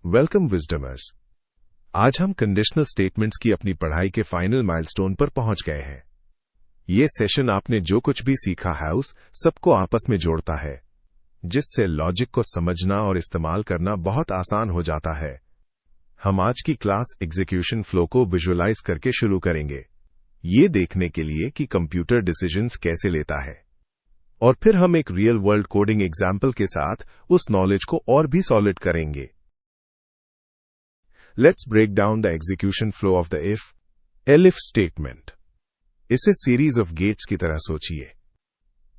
Welcome विजडमर्स। आज हम conditional statements की अपनी पढ़ाई के फाइनल माइलस्टोन पर पहुंच गए हैं। ये सेशन आपने जो कुछ भी सीखा है उस सबको आपस में जोड़ता है, जिससे लॉजिक को समझना और इस्तेमाल करना बहुत आसान हो जाता है। हम आज की क्लास एग्जीक्यूशन फ्लो को विजुअलाइज करके शुरू करेंगे, ये देखने के लिए कि कंप्यूटर डिसीजंस कैसे लेता है, और फिर हम एक रियल वर्ल्ड कोडिंग एग्जाम्पल के साथ उस नॉलेज को और भी सॉलिड करेंगे। Let's break down the execution flow of the if statement. इसे सीरीज ऑफ गेट्स की तरह सोचिए।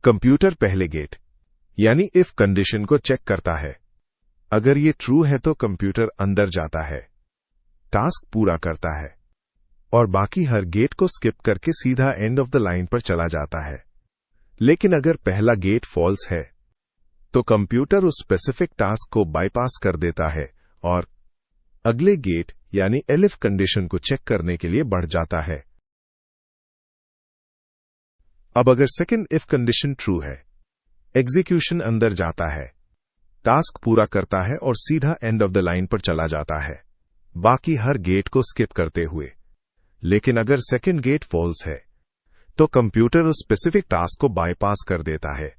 कंप्यूटर पहले गेट यानी if कंडीशन को चेक करता है। अगर ये ट्रू है तो कंप्यूटर अंदर जाता है, टास्क पूरा करता है और बाकी हर गेट को स्किप करके सीधा एंड ऑफ द लाइन पर चला जाता है। लेकिन अगर पहला गेट फॉल्स है तो कंप्यूटर उस स्पेसिफिक टास्क को बाईपास कर देता है और अगले गेट यानी elif कंडीशन को चेक करने के लिए बढ़ जाता है। अब अगर सेकंड इफ कंडीशन ट्रू है, एग्जीक्यूशन अंदर जाता है, टास्क पूरा करता है और सीधा एंड ऑफ द लाइन पर चला जाता है, बाकी हर गेट को स्किप करते हुए। लेकिन अगर सेकंड गेट फॉल्स है तो कंप्यूटर उस स्पेसिफिक टास्क को बाईपास कर देता है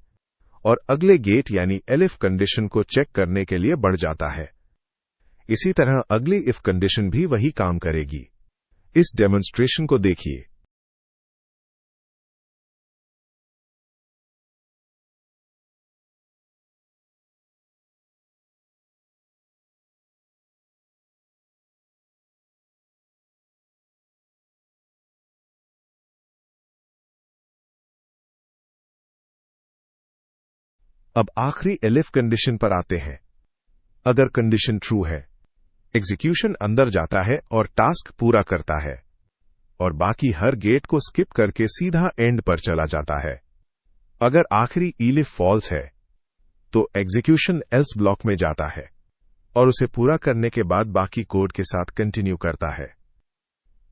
और अगले गेट यानी elif कंडीशन को चेक करने के लिए बढ़ जाता है। इसी तरह अगली इफ कंडीशन भी वही काम करेगी। इस डेमोन्स्ट्रेशन को देखिए। अब आखिरी elif कंडीशन पर आते हैं। अगर कंडीशन ट्रू है, एग्जीक्यूशन अंदर जाता है और टास्क पूरा करता है और बाकी हर गेट को स्किप करके सीधा एंड पर चला जाता है। अगर आखिरी elif फॉल्स है तो एग्जीक्यूशन एल्स ब्लॉक में जाता है और उसे पूरा करने के बाद बाकी कोड के साथ कंटिन्यू करता है।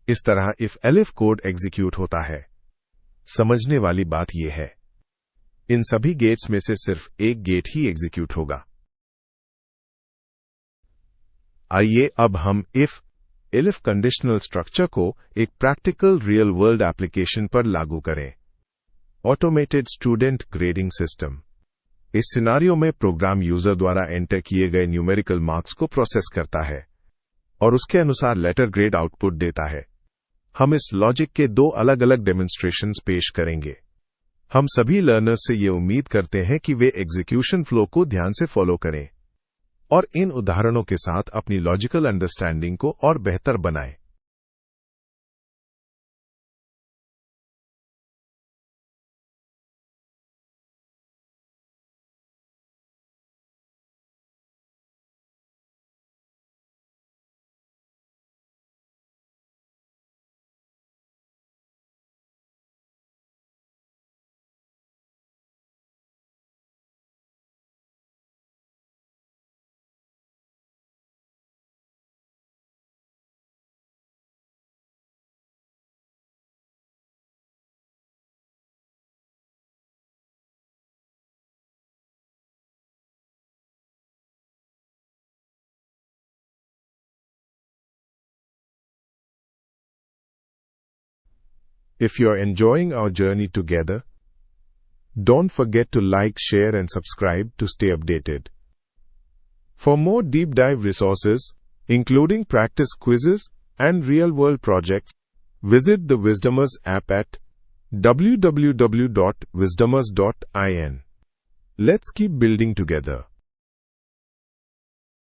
इस तरह इफ elif कोड एग्जीक्यूट होता है। समझने वाली बात यह है, इन सभी गेट्स में से सिर्फ एक गेट ही एग्जीक्यूट होगा। आइए अब हम elif कंडीशनल स्ट्रक्चर को एक प्रैक्टिकल रियल वर्ल्ड एप्लीकेशन पर लागू करें। Automated student grading system. इस सिनारियो में प्रोग्राम यूजर द्वारा एंटर किए गए न्यूमेरिकल मार्क्स को प्रोसेस करता है और उसके अनुसार लेटर ग्रेड आउटपुट देता है। हम इस लॉजिक के दो अलग अलग डेमोन्स्ट्रेशंस पेश करेंगे। हम सभी लर्नर्स से ये उम्मीद करते हैं कि वे एग्जीक्यूशन फ्लो को ध्यान से फॉलो करें और इन उदाहरणों के साथ अपनी लॉजिकल अंडरस्टैंडिंग को और बेहतर बनाएं। If you're enjoying our journey together, don't forget to like, share, and subscribe to stay updated. For more deep dive resources, including practice quizzes and real-world projects, visit the Wisdomers app at www.wisdomers.in. Let's keep building together.